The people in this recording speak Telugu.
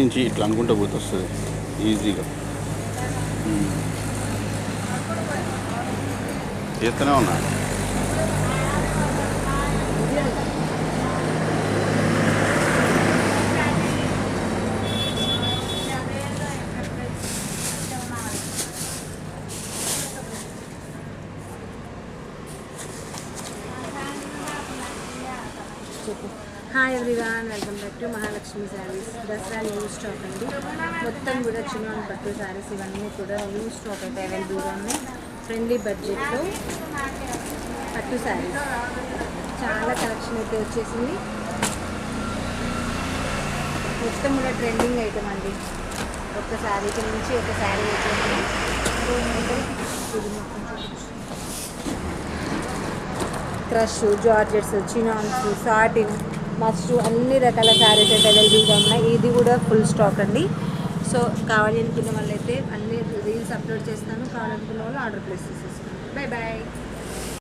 నుంచి ఇట్లా అనుకుంటూ పోతే వస్తుంది ఈజీగా. చేస్తూనే ఉన్నా. Hi everyone, welcome back to Mahalakshmi saris. Dasara new stock అండి. మొత్తం కూడా చిన్న పట్టు శారీస్ ఇవన్నీ కూడా న్యూ స్టాక్ అయితే అవైలబుల్గా ఉన్నాయి. ఫ్రెండ్లీ బడ్జెట్లో పట్టు శారీస్ చాలా కలెక్షన్ అయితే వచ్చేసింది. మొత్తం కూడా ట్రెండింగ్ ఐటమ్ అండి. ఒక శారీకి నుంచి ఒక శారీ వచ్చేసింది. క్రష్, జార్జెట్స్, చినాన్స్, సాటిన్, మస్టు అన్ని రకాల శారీస్ అయితే అవైలబుల్గా ఉన్నాయి. ఇది కూడా ఫుల్ స్టాక్ అండి. సో కావాలి అనుకున్న వాళ్ళైతే అన్ని రీల్స్ అప్లోడ్ చేస్తాను. కావాలనుకున్న వాళ్ళు ఆర్డర్ ప్లేస్ చేసేసుకోండి. Bye bye.